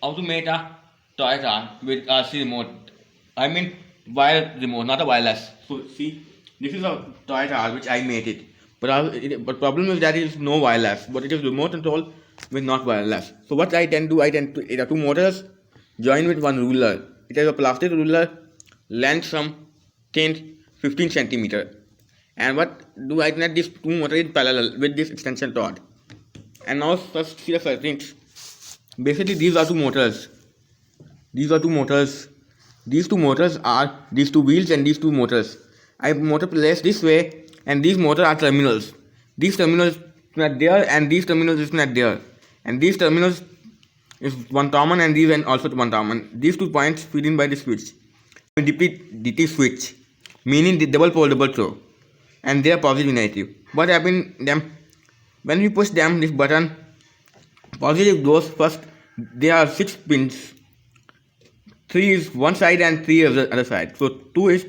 automate a Toyota with a C remote. I mean wire remote, not a wireless. So see, this is a Toyota which I made it. But problem is that it is no wireless, but it is remote control with not wireless. So what I tend to do, it are two motors joined with one ruler. It has a plastic ruler, length some 10 15 centimeter. And what do I connect these two motors in parallel with this extension rod? And now first see the settings. Basically, these are two motors. These are two motors. These two motors are these two wheels and these two motors. I have motor placed this way, and these motors are terminals. These terminals not there, and these terminals is not there. And these terminals is one common, and these and also one common. These 2 points feed in by the switch. DT switch, meaning the double pole double throw, and they are positive negative. What happen them when we push them this button? Positive goes first. There are 6 pins. 3 is one side and 3 is the other side. So 2 is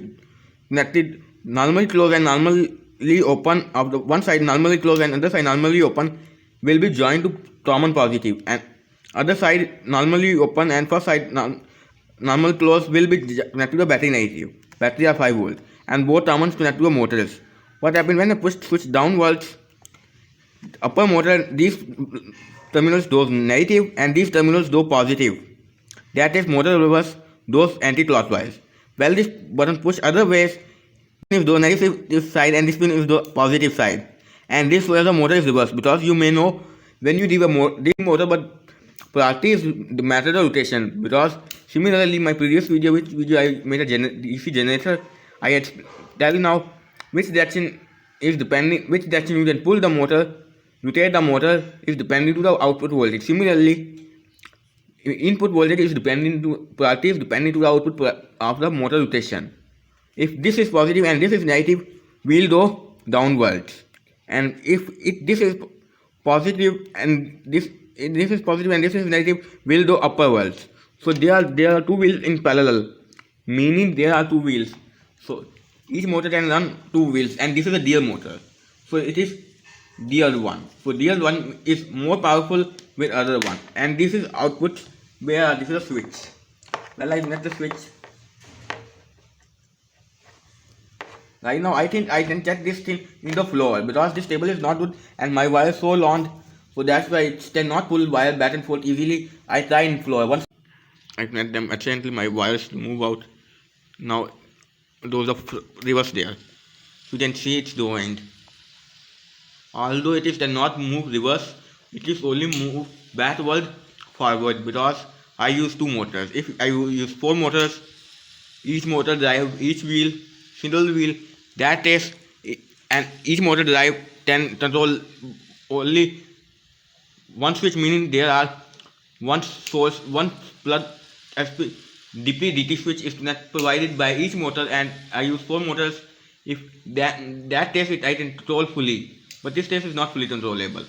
connected normally closed and normally open. Of the one side normally closed and other side normally open will be joined to common positive, and other side normally open and first side normal closed will be connected to a battery negative. Battery are 5 volt and both commons connect to a motors. What happens when I push switch downwards? Upper motor, these terminals goes negative and these terminals go positive. That is motor reverse goes anti-clockwise. Well, this button push other ways is the negative side and this pin is the positive side. And this way the motor is reversed, because you may know when you leave a motor, but priority is the matter of rotation. Because similarly, my previous video, which video I made a DC generator, I had tell you now which direction is depending, which direction you can pull the motor, rotate the motor is depending to the output voltage. Similarly, input voltage is depending to priority is depending to the output of the motor rotation. If this is positive and this is negative, we'll go downwards. And if this is positive and this is positive and this is negative, we'll go upwards. So there are two wheels in parallel, meaning there are two wheels. So each motor can run two wheels, and this is a DL motor. So it is DL1. So DL1 is more powerful with other one, and this is output where this is a switch. Well, I connect the switch. Right now I think I can check this thing in the floor, because this table is not good and my wire is so long, so that's why it cannot pull wire back and forth easily. I try in floor. Once I connect them, accidentally my wires move out. Now those are reverse there. You can see it's doing. Although it is cannot move reverse, it is only move backward forward, because I use 2 motors. If I use 4 motors, each motor drive each wheel, single wheel, that is, and each motor drive can control only one switch, meaning there are one source, one plug DP-DT switch is not provided by each motor, and I use 4 motors. If that test it I can control fully, but this test is not fully controllable.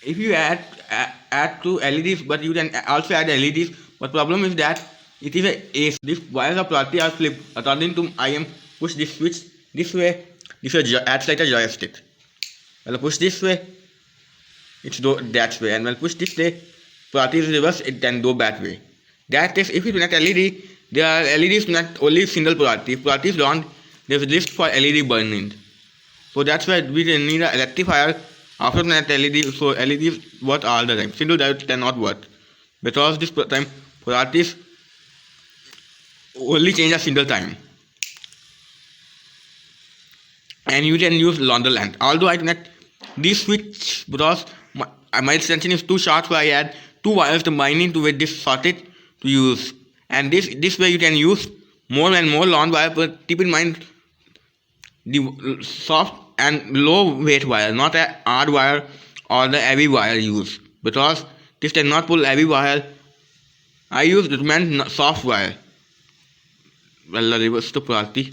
If you add to LEDs, but you can also add LEDs, but problem is that it is a ace. This wires of priority are flipped according to I am push this switch this way. This is acts like a joystick. When I push this way, it's go that way, and when I push this way, priority is reverse. It can go that way. That is, if you connect LED, there are LEDs not only single priority. If priority is on, there is a list for LED burning. So that's why we need an rectifier after that LED. So LEDs work all the time. Single diode cannot work, because this time priorities only change a single time, and you can use longer length. Although I connect this switch because my extension is too short, so I add 2 wires combining to with this socket to use. And this way you can use more and more long wire, but keep in mind the soft and low weight wire, not a hard wire or the heavy wire use, because this cannot pull heavy wire. I use recommend soft wire. Well, the reverse to priority.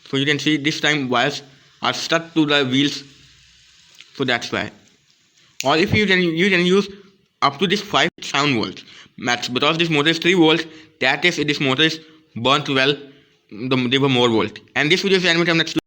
So you can see this time wires are stuck to the wheels, so that's why. Or if you can use up to this 5-7 volts max, because this motor is 3 volts. That is, this motor is burnt well, they were more volt. And this video is animated next.